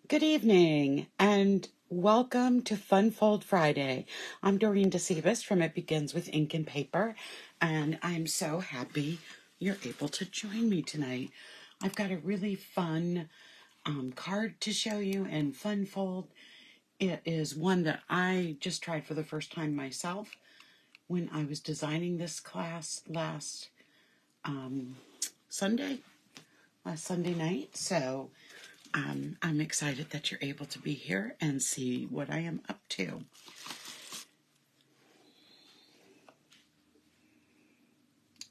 Good evening and welcome to Fun Fold Friday. I'm Dorene Decibus from It Begins with Ink and Paper, and I'm so happy you're able to join me tonight. I've got a really fun card to show you and Fun Fold. It is one that I just tried for the first time myself when I was designing this class last Sunday night. So I'm excited that you're able to be here and see what I am up to.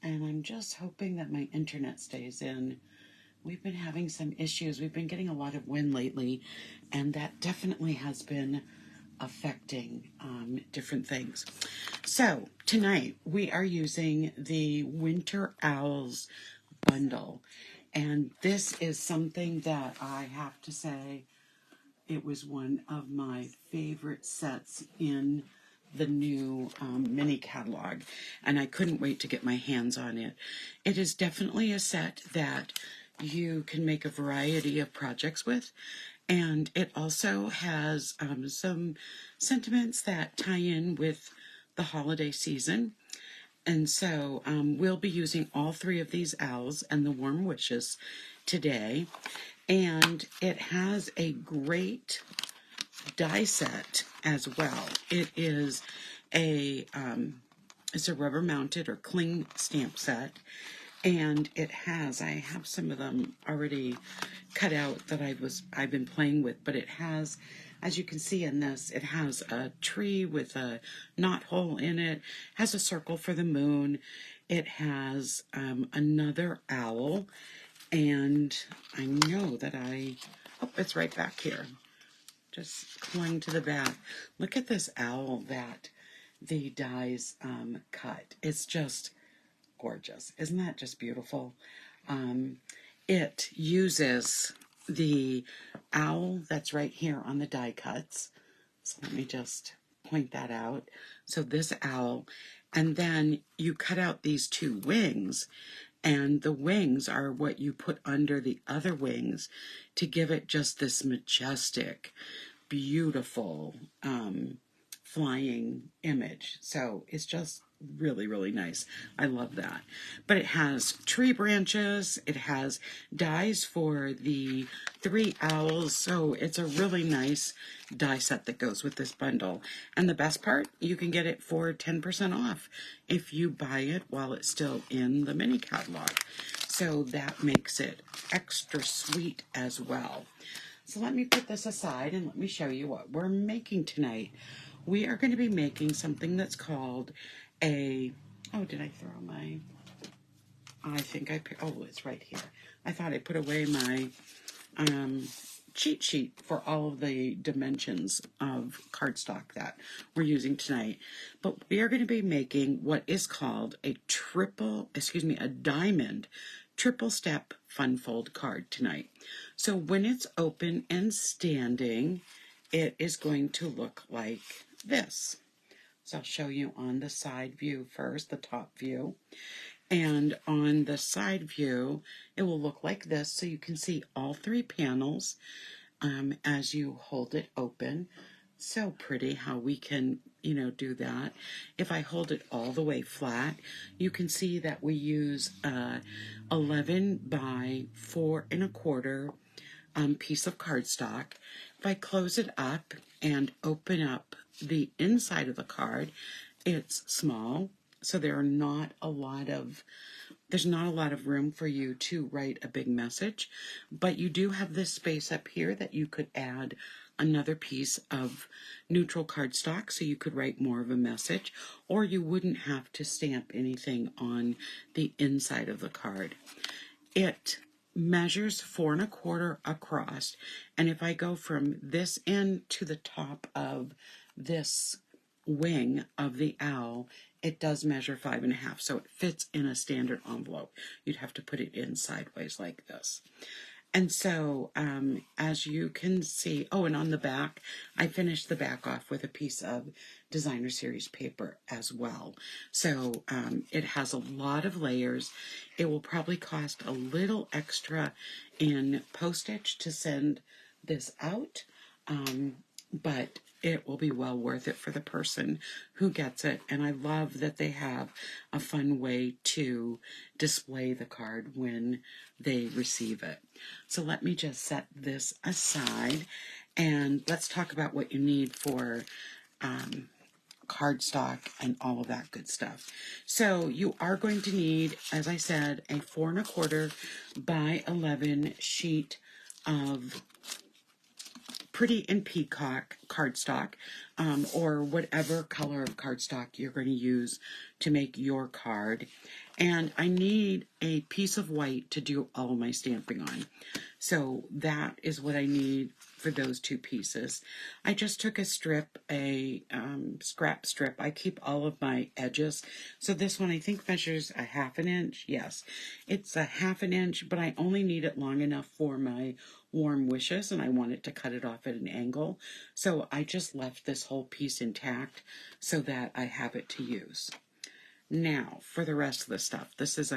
And I'm just hoping that my internet stays in. We've been having some issues. We've been getting a lot of wind lately, and that definitely has been affecting different things. So tonight we are using the Winter Owls bundle. And this is something that I have to say, it was one of my favorite sets in the new mini catalog, and I couldn't wait to get my hands on it. It is definitely a set that you can make a variety of projects with, and it also has some sentiments that tie in with the holiday season. And so we'll be using all three of these owls and the warm wishes today. And it has a great die set as well. It is it's a rubber mounted or cling stamp set. And it has, I have some of them already cut out that I've been playing with, but it has, as you can see in this, it has a tree with a knot hole in it, has a circle for the moon, it has another owl, and I know that oh, it's right back here, just clung to the back. Look at this owl that the dies cut. It's just gorgeous. Isn't that just beautiful? It uses the owl that's right here on the die cuts. So let me just point that out. So this owl, and then you cut out these two wings, and the wings are what you put under the other wings to give it just this majestic, beautiful flying image. So it's just really, really nice. I love that. But it has tree branches. It has dies for the three owls. So it's a really nice die set that goes with this bundle. And the best part, you can get it for 10% off if you buy it while it's still in the mini catalog. So that makes it extra sweet as well. So let me put this aside and let me show you what we're making tonight. We are going to be making something that's called a, oh, did I throw my, I think I, oh, it's right here. I thought I put away my cheat sheet for all of the dimensions of cardstock that we're using tonight. But we are going to be making what is called a diamond triple step fun fold card tonight. So when it's open and standing, it is going to look like this. So I'll show you on the side view first, the top view. And on the side view, it will look like this. So you can see all three panels as you hold it open. So pretty how we can, do that. If I hold it all the way flat, you can see that we use 11 by 4 1/4 piece of cardstock. If I close it up and open up the inside of the card, it's small, so there's not a lot of room for you to write a big message, but you do have this space up here that you could add another piece of neutral cardstock, so you could write more of a message, or you wouldn't have to stamp anything on the inside of the card. It measures 4 1/4 across, and if I go from this end to the top of this wing of the owl, it does measure 5 1/2, so it fits in a standard envelope. You'd have to put it in sideways like this. And so, as you can see, oh, and on the back, I finished the back off with a piece of designer series paper as well. So it has a lot of layers. It will probably cost a little extra in postage to send this out, but it will be well worth it for the person who gets it. And I love that they have a fun way to display the card when they receive it. So let me just set this aside and let's talk about what you need for cardstock and all of that good stuff. So you are going to need, as I said, a 4 1/4 by 11 sheet of Pretty in Peacock cardstock, or whatever color of cardstock you're going to use to make your card. And I need a piece of white to do all of my stamping on. So that is what I need for those two pieces. I just took a strip, a scrap strip. I keep all of my edges. So this one I think measures a 1/2 inch. Yes, it's a 1/2 inch, but I only need it long enough for my warm wishes, and I wanted to cut it off at an angle. So I just left this whole piece intact so that I have it to use. Now, for the rest of the stuff, this is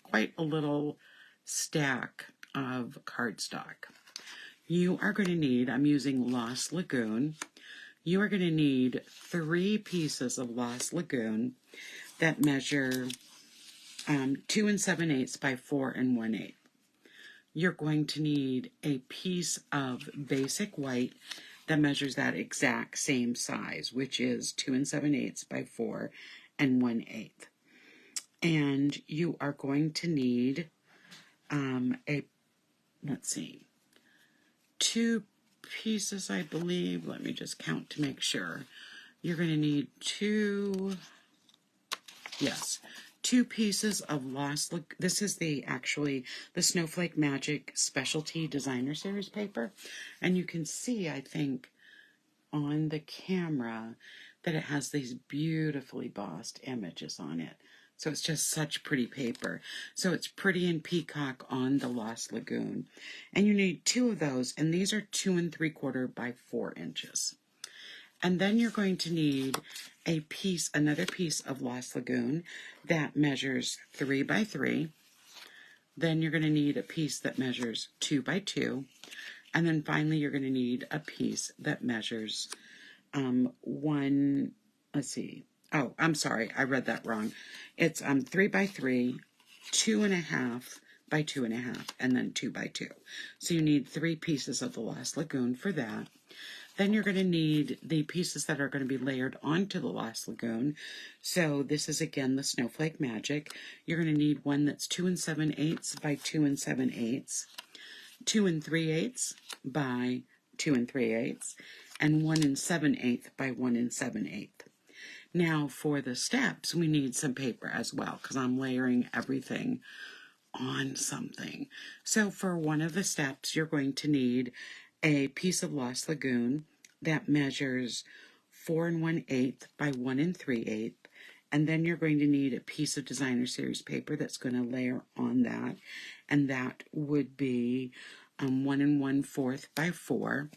quite a little stack of cardstock. You are going to need, I'm using Lost Lagoon, you are going to need 3 pieces of Lost Lagoon that measure 2 7/8 by 4 1/8. You're going to need a piece of basic white that measures that exact same size, which is 2 7/8 by 4 1/8. And you are going to need let's see, 2 pieces, I believe. Let me just count to make sure. You're going to need 2 pieces of Lost Lagoon. This is the Snowflake Magic Specialty Designer Series paper. And you can see, I think, on the camera that it has these beautifully bossed images on it. So it's just such pretty paper. So it's Pretty in Peacock on the Lost Lagoon. And you need 2 of those, and these are 2 3/4 by 4 inches. And then you're going to need another piece of Lost Lagoon that measures 3 by 3. Then you're going to need a piece that measures 2 by 2. And then finally you're going to need a piece that measures Oh, I'm sorry, I read that wrong. It's 3 by 3, 2 1/2 by 2 1/2, and then 2 by 2. So you need 3 pieces of the Lost Lagoon for that. Then you're going to need the pieces that are going to be layered onto the Lost Lagoon. So this is again the Snowflake Magic. You're going to need one that's 2 7/8 by 2 7/8, 2 3/8 by 2 3/8, and 1 7/8 by 1 7/8. Now for the steps, we need some paper as well because I'm layering everything on something. So for one of the steps, you're going to need a piece of Lost Lagoon that measures 4 1/8 by 1 3/8. And then you're going to need a piece of Designer Series paper that's going to layer on that. And that would be 1 1/4 by 4.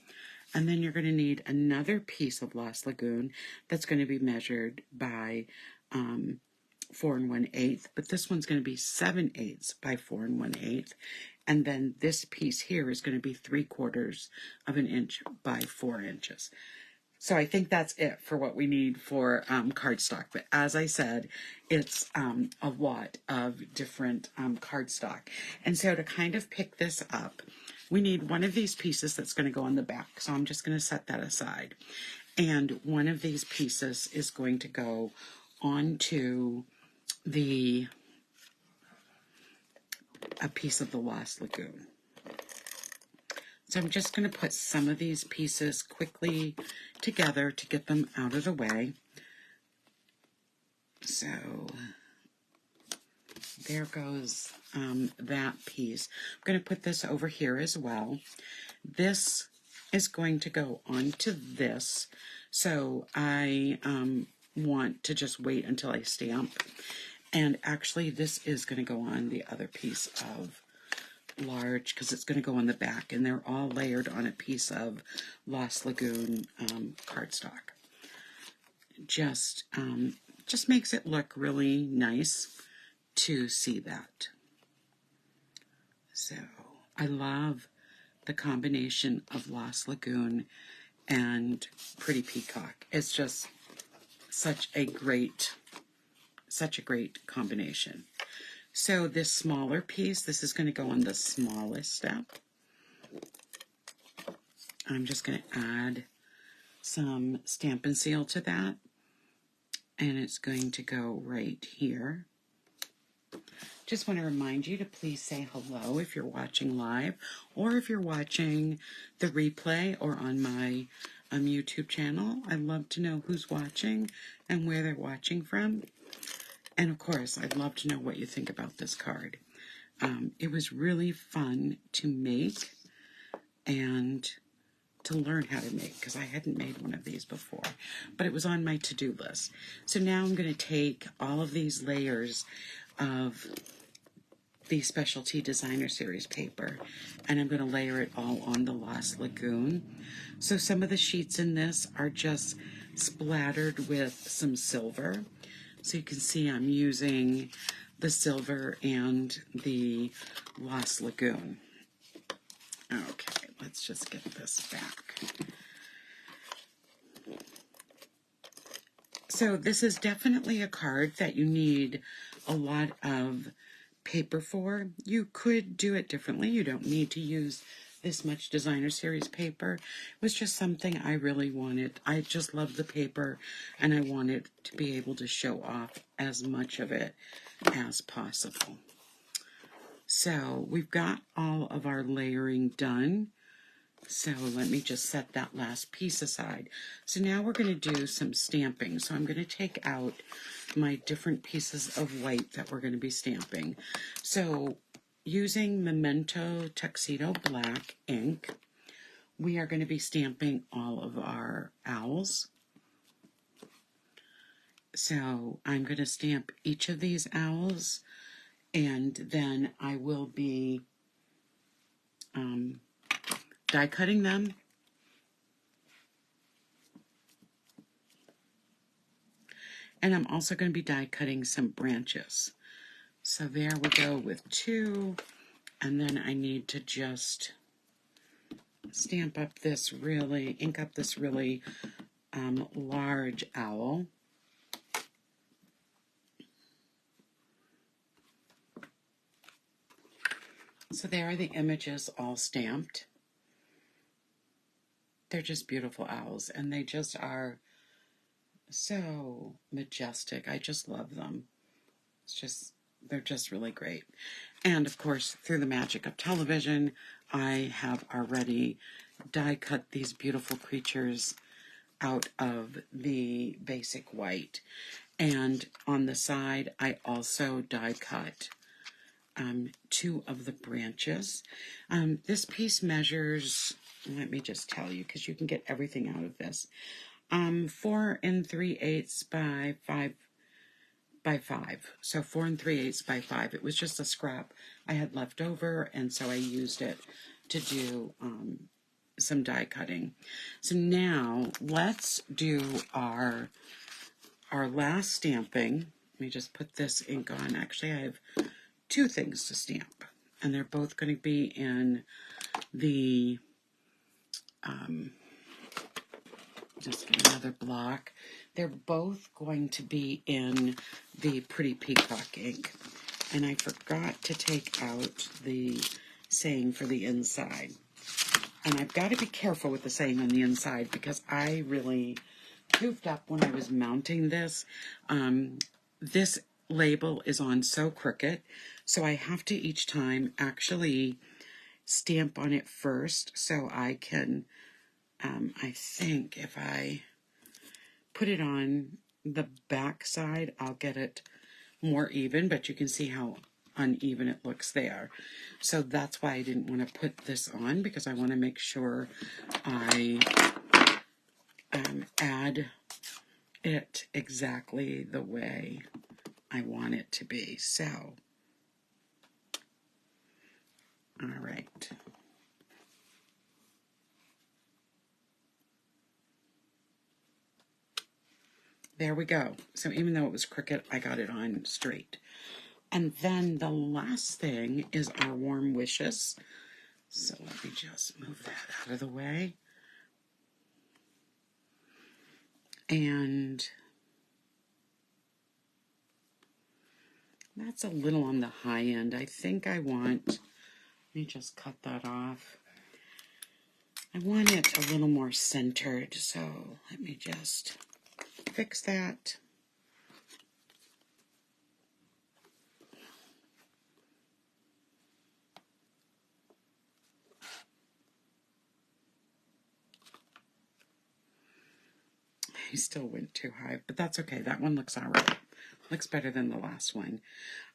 And then you're going to need another piece of Lost Lagoon that's going to be measured by 4 1/8, but this one's going to be 7/8 by 4 1/8. And then this piece here is going to be 3/4 of an inch by 4 inches. So I think that's it for what we need for cardstock. But as I said, it's a lot of different cardstock. And so to kind of pick this up, we need one of these pieces that's going to go on the back. So I'm just going to set that aside. And one of these pieces is going to go onto a piece of the Lost Lagoon. So I'm just going to put some of these pieces quickly together to get them out of the way. So there goes that piece. I'm going to put this over here as well. This is going to go onto this. So I want to just wait until I stamp. And actually this is going to go on the other piece of large because it's going to go on the back, and they're all layered on a piece of Lost Lagoon cardstock. Just makes it look really nice to see that. So I love the combination of Lost Lagoon and Pretty Peacock. It's just such a great combination. So this smaller piece, this is going to go on the smallest step. I'm just going to add some Stampin' Seal to that, and it's going to go right here. Just want to remind you to please say hello if you're watching live, or if you're watching the replay or on my YouTube channel. I'd love to know who's watching and where they're watching from. And of course, I'd love to know what you think about this card. It was really fun to make and to learn how to make, because I hadn't made one of these before, but it was on my to-do list. So now I'm going to take all of these layers of the Specialty Designer Series paper, and I'm going to layer it all on the Lost Lagoon. So some of the sheets in this are just splattered with some silver. So you can see I'm using the silver and the Lost Lagoon. Okay, let's just get this back. So this is definitely a card that you need a lot of paper for. You could do it differently. You don't need to use this much Designer Series paper. It was just something I really wanted. I just love the paper, and I wanted to be able to show off as much of it as possible. So we've got all of our layering done. So let me just set that last piece aside. So now we're going to do some stamping. So I'm going to take out my different pieces of white that we're going to be stamping. So using Memento Tuxedo Black ink, we are going to be stamping all of our owls. So I'm going to stamp each of these owls, and then I will be die cutting them. And I'm also going to be die cutting some branches. So there we go with 2. And then I need to just ink up this really large owl. So there are the images all stamped. They're just beautiful owls, and they just are so majestic. I just love them. They're just really great. And of course, through the magic of television, I have already die cut these beautiful creatures out of the basic white. And on the side, I also die cut 2 of the branches. This piece measures, let me just tell you, because you can get everything out of this, 4 3/8 by 5 by 5. So 4 3/8 by 5. It was just a scrap I had left over, and so I used it to do some die cutting. So now let's do our last stamping. Let me just put this ink on. Actually, I have 2 things to stamp, and they're both going to be in the just get another block. They're both going to be in the Pretty Peacock ink. And I forgot to take out the saying for the inside. And I've got to be careful with the saying on the inside, because I really goofed up when I was mounting this. This label is on so crooked, so I have to each time actually stamp on it first, so I can, I think if I put it on the back side, I'll get it more even, but you can see how uneven it looks there. So that's why I didn't want to put this on, because I want to make sure I add it exactly the way I want it to be. So, all right. There we go. So even though it was crooked, I got it on straight. And then the last thing is our warm wishes. So let me just move that out of the way. And that's a little on the high end. I think I want, let me just cut that off. I want it a little more centered, so let me just fix that. I still went too high, but that's okay. That one looks all right. Looks better than the last one.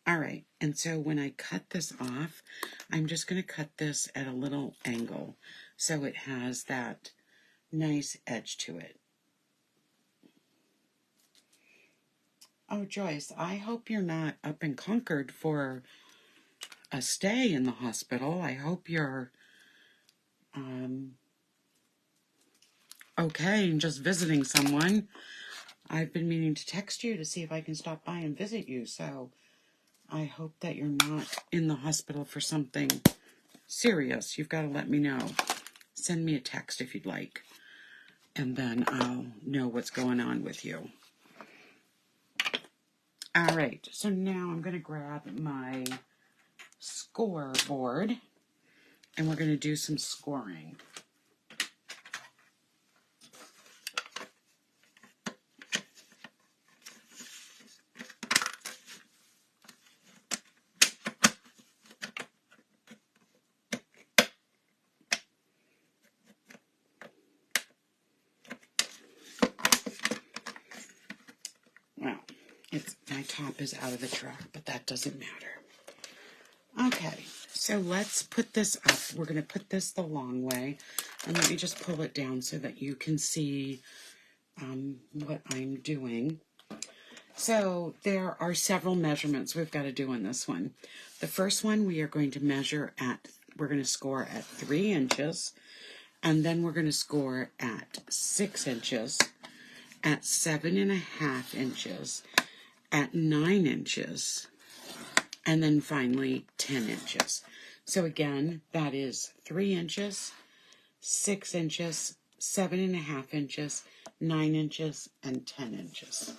All right, and so when I cut this off, I'm just going to cut this at a little angle so it has that nice edge to it. Oh, Joyce, I hope you're not up in Concord for a stay in the hospital. I hope you're okay and just visiting someone. I've been meaning to text you to see if I can stop by and visit you, so I hope that you're not in the hospital for something serious. You've got to let me know. Send me a text if you'd like, and then I'll know what's going on with you. All right, so now I'm going to grab my scoreboard, and we're going to do some scoring. Well, my top is out of the truck, but that doesn't matter. Okay, so let's put this up. We're going to put this the long way, and let me just pull it down so that you can see what I'm doing. So there are several measurements we've got to do on this one. The first one we are going to measure at, we're going to score at 3 inches, and then we're going to score at 6 inches, at 7.5 inches, at 9 inches, and then finally 10 inches. So again, that is 3 inches, 6 inches, 7.5 inches, 9 inches, and 10 inches.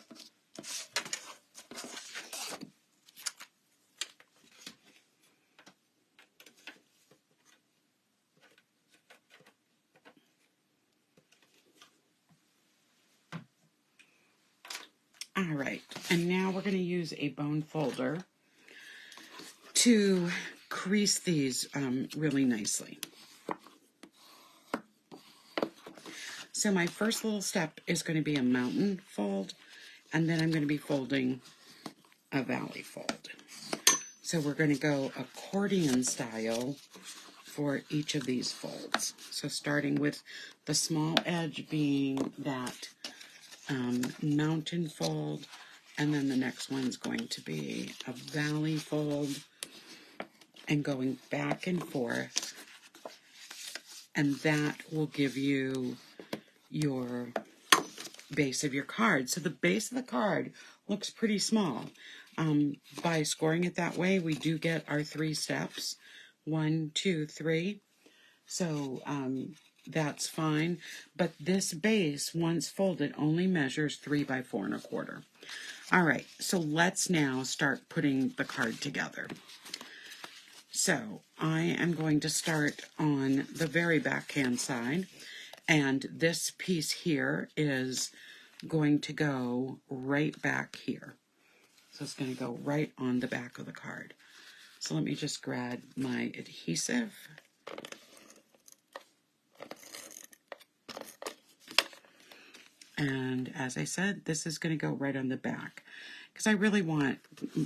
All right, and now we're going to use a bone folder to crease these really nicely. So my first little step is going to be a mountain fold, and then I'm going to be folding a valley fold. So we're going to go accordion style for each of these folds. So starting with the small edge being that mountain fold, and then the next one's going to be a valley fold, and going back and forth, and that will give you your base of your card. So the base of the card looks pretty small. By scoring it that way, we do get our 3 steps. 1, 2, 3. So that's fine. But this base, once folded, only measures 3 by 4 1/4. All right, so let's now start putting the card together. So I am going to start on the very backhand side, and this piece here is going to go right back here. So it's going to go right on the back of the card. So let me just grab my adhesive. And as I said, this is going to go right on the back. Because I really want,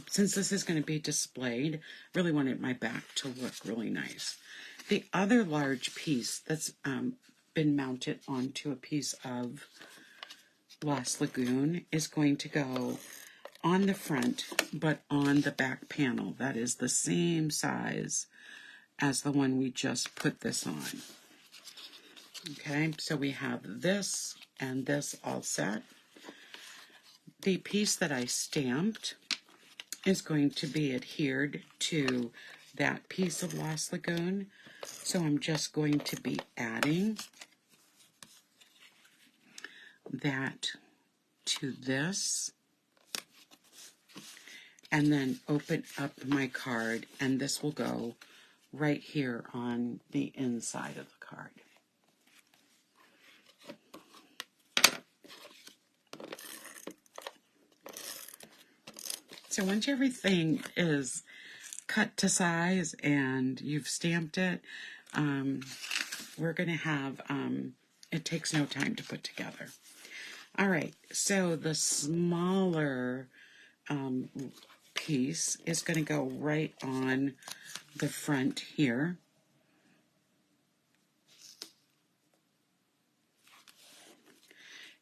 since this is going to be displayed, really wanted my back to look really nice. The other large piece that's been mounted onto a piece of Lost Lagoon is going to go on the front, but on the back panel. That is the same size as the one we just put this on. Okay, so we have this and this all set. The piece that I stamped is going to be adhered to that piece of Lost Lagoon. So I'm just going to be adding that to this, and then open up my card, and this will go right here on the inside of the card. So once everything is cut to size and you've stamped it, we're going to have, it takes no time to put together. All right, so the smaller piece is going to go right on the front here.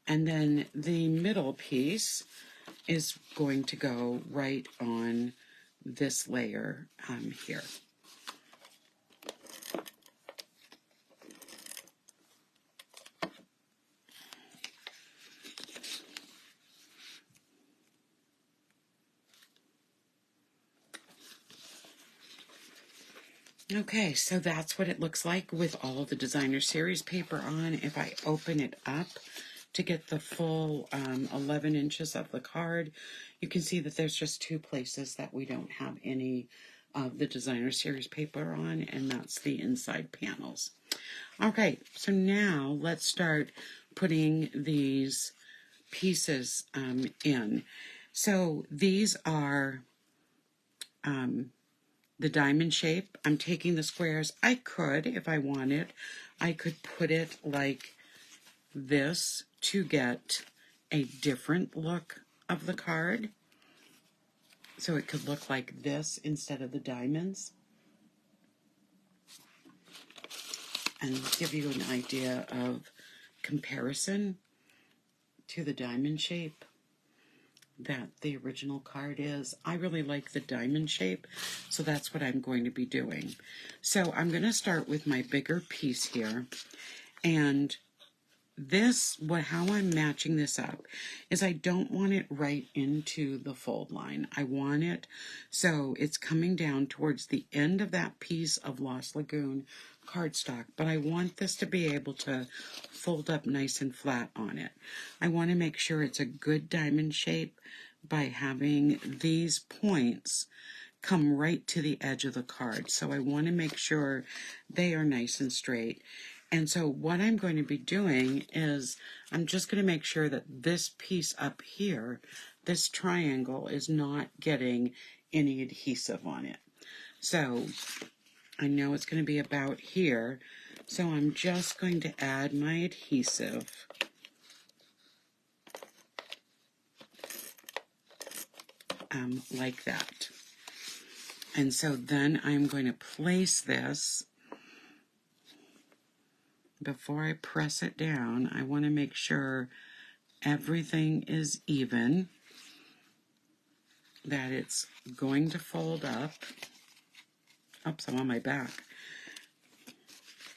And then the middle piece is going to go right on this layer here. Okay, so that's what it looks like with all of the designer series paper on. If I open it up to get the full 11 inches of the card, you can see that there's just two places that we don't have any of the designer series paper on, and that's the inside panels. Okay, so now let's start putting these pieces in. So these are the diamond shape. I'm taking the squares. I could, if I wanted, I could put it like this to get a different look of the card. So it could look like this instead of the diamonds. And give you an idea of comparison to the diamond shape that the original card is. I really like the diamond shape, so that's what I'm going to be doing. So I'm going to start with my bigger piece here, and this, how I'm matching this up is I don't want it right into the fold line. I want it so it's coming down towards the end of that piece of Lost Lagoon cardstock, but I want this to be able to fold up nice and flat on it. I want to make sure it's a good diamond shape by having these points come right to the edge of the card. So I want to make sure they are nice and straight. And so what I'm going to be doing is I'm just going to make sure that this piece up here, this triangle, is not getting any adhesive on it. So I know it's going to be about here, so I'm just going to add my adhesive. Like that. And so then I'm going to place this. Before I press it down, I want to make sure everything is even, that it's going to fold up. Oops, I'm on my back.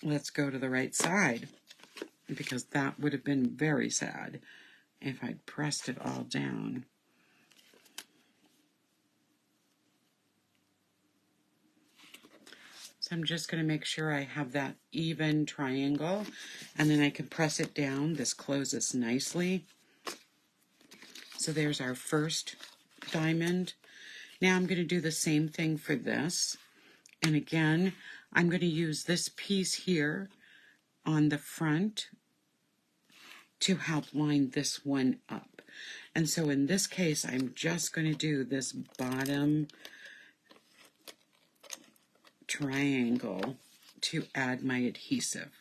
Let's go to the right side, because that would have been very sad if I'd pressed it all down. So I'm just going to make sure I have that even triangle, and then I can press it down. This closes nicely. So there's our first diamond. Now I'm going to do the same thing for this. And again, I'm going to use this piece here on the front to help line this one up. And so in this case, I'm just going to do this bottom triangle to add my adhesive.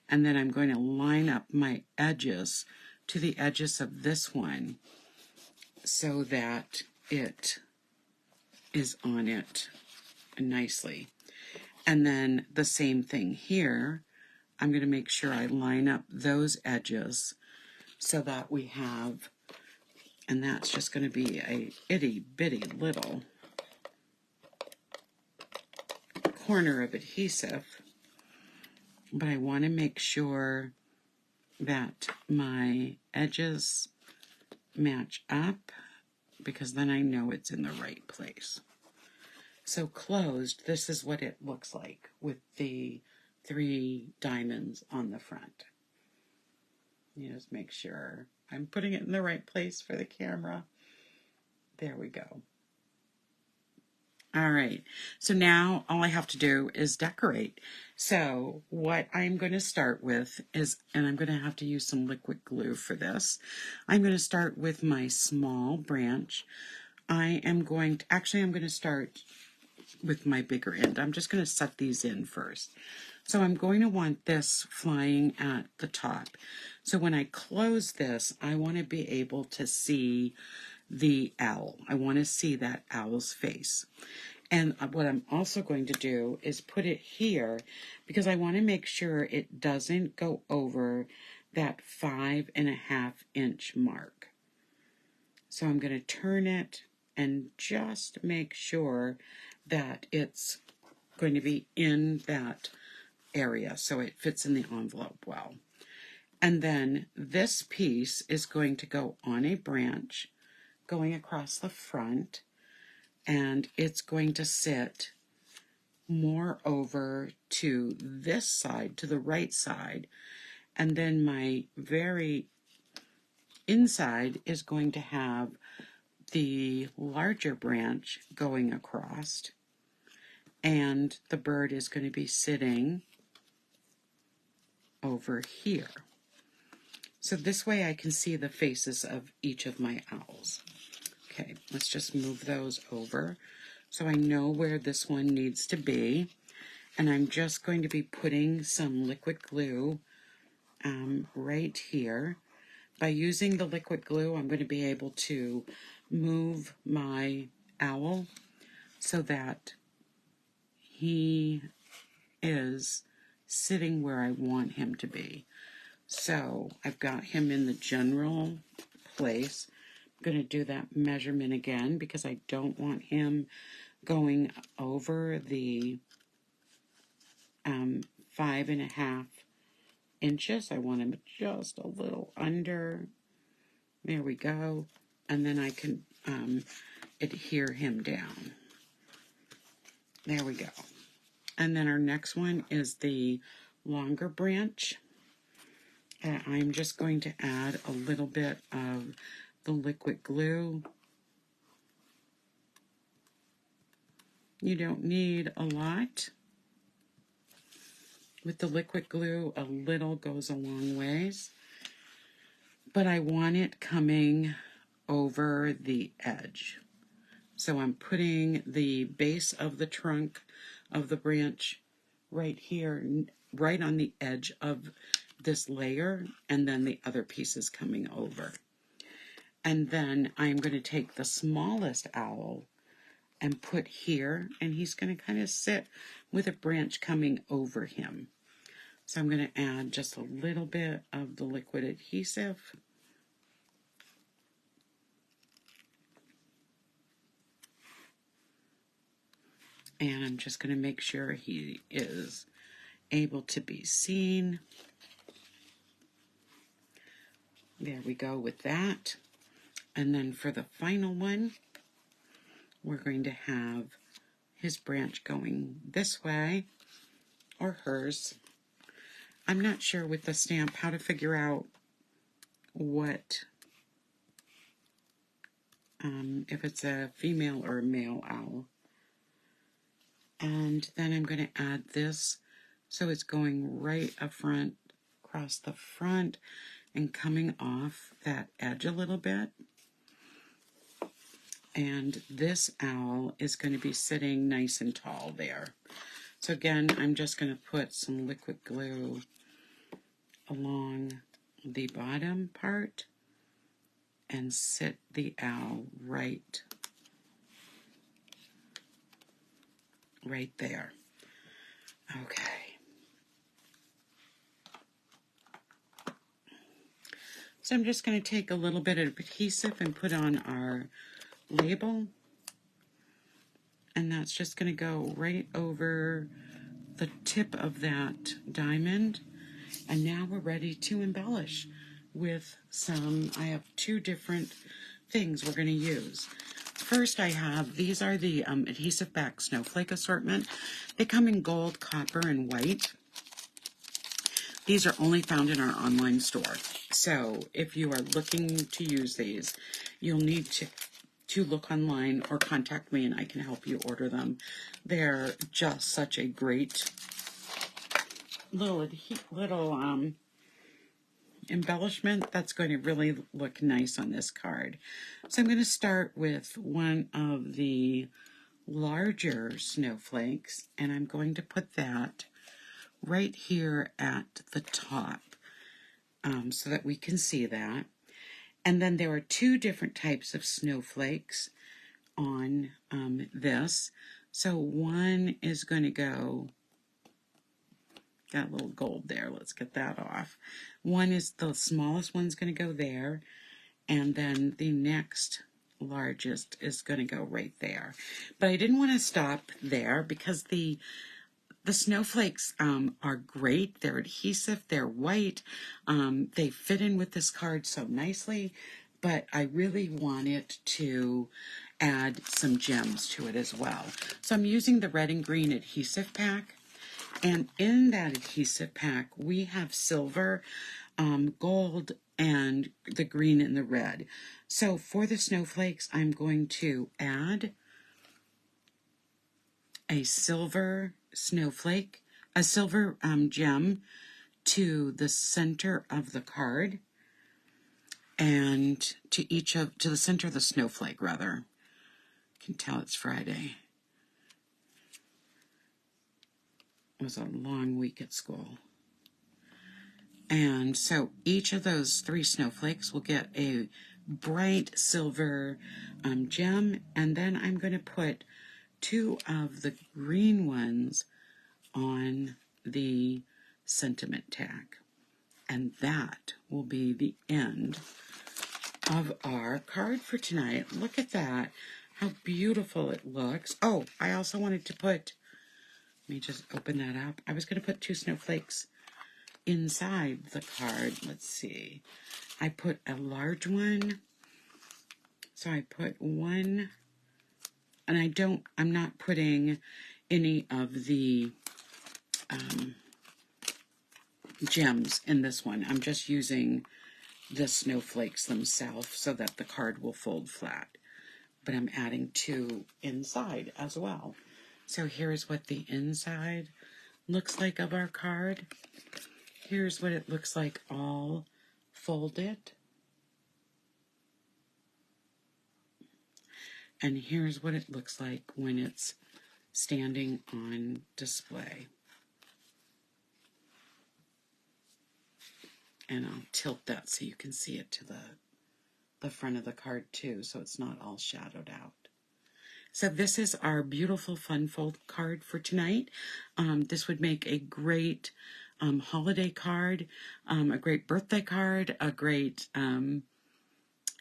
And then I'm going to line up my edges to the edges of this one so that it is on it nicely. And then the same thing here. I'm going to make sure I line up those edges so that we have, and that's just going to be a itty bitty little corner of adhesive, but I want to make sure that my edges match up, because then I know it's in the right place. So closed, this is what it looks like with the 3 diamonds on the front. You just make sure I'm putting it in the right place for the camera. There we go. All right, so now all I have to do is decorate. So what I'm going to start with is, and I'm going to have to use some liquid glue for this, I'm going to start with my small branch. I'm going to start with my bigger end. I'm just going to set these in first. So I'm going to want this flying at the top. So when I close this, I want to be able to see the owl. I want to see that owl's face. And what I'm also going to do is put it here because I want to make sure it doesn't go over that 5.5 inch mark. So I'm going to turn it and just make sure that it's going to be in that area so it fits in the envelope well. And then this piece is going to go on a branch going across the front, and it's going to sit more over to this side, to the right side, and then my very inside is going to have the larger branch going across, and the bird is going to be sitting over here. So this way I can see the faces of each of my owls. Okay, let's just move those over so I know where this one needs to be. And I'm just going to be putting some liquid glue right here. By using the liquid glue, I'm going to be able to move my owl so that he is sitting where I want him to be. So I've got him in the general place. I'm going to do that measurement again because I don't want him going over the 5.5 inches. I want him just a little under. There we go. And then I can adhere him down. There we go. And then our next one is the longer branch. I'm just going to add a little bit of the liquid glue. You don't need a lot. With the liquid glue, a little goes a long ways. But I want it coming over the edge. So I'm putting the base of the trunk of the branch right here, right on the edge of this layer, and then the other pieces coming over. And then I'm going to take the smallest owl and put here, and he's going to kind of sit with a branch coming over him. So I'm going to add just a little bit of the liquid adhesive. And I'm just going to make sure he is able to be seen. There we go with that. And then for the final one, we're going to have his branch going this way, or hers. I'm not sure with the stamp how to figure out what, if it's a female or a male owl. And then I'm going to add this so it's going right up front, across the front, and coming off that edge a little bit. And this owl is going to be sitting nice and tall there. So again, I'm just going to put some liquid glue along the bottom part and sit the owl right there. Okay. So I'm just going to take a little bit of adhesive and put on our label, and that's just going to go right over the tip of that diamond. And now we're ready to embellish with some, I have 2 different things we're going to use. first I have, these are the adhesive back Snowflake assortment. They come in gold, copper, and white. These are only found in our online store. So if you are looking to use these, you'll need to look online or contact me and I can help you order them. They're just such a great little embellishment that's going to really look nice on this card. So I'm going to start with one of the larger snowflakes, and I'm going to put that right here at the top so that we can see that. And then there are two different types of snowflakes on this. So one is going to go, got a little gold there, let's get that off. One is, the smallest one's going to go there, and then the next largest is going to go right there. But I didn't want to stop there because the snowflakes are great. They're adhesive, they're white, they fit in with this card so nicely, but I really wanted to add some gems to it as well. So I'm using the red and green adhesive pack, and in that adhesive pack we have silver, gold, and the green and the red. So for the snowflakes, I'm going to add a silver snowflake, a silver gem to the center of the card, and to the center of the snowflake, rather. You can tell it's Friday. It was a long week at school. And so each of those three snowflakes will get a bright silver gem, and then I'm going to put two of the green ones on the sentiment tag. And that will be the end of our card for tonight. Look at that, how beautiful it looks. Oh, I also wanted to put, let me just open that up. I was going to put two snowflakes inside the card. Let's see. I put a large one. So I put one, and I'm not putting any of the gems in this one. I'm just using the snowflakes themselves so that the card will fold flat. But I'm adding two inside as well. So here's what the inside looks like of our card. Here's what it looks like all folded. And here's what it looks like when it's standing on display. And I'll tilt that so you can see it to the front of the card too, so it's not all shadowed out. So this is our beautiful fun fold card for tonight. This would make a great holiday card, a great birthday card, a great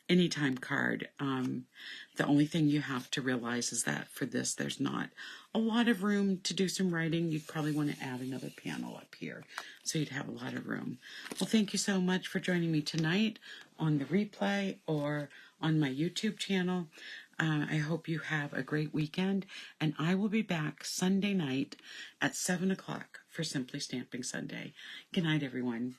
anytime card. The only thing you have to realize is that for this, there's not a lot of room to do some writing. You'd probably want to add another panel up here, so you'd have a lot of room. Well, thank you so much for joining me tonight on the replay or on my YouTube channel. I hope you have a great weekend, and I will be back Sunday night at 7 o'clock for Simply Stamping Sunday. Good night, everyone.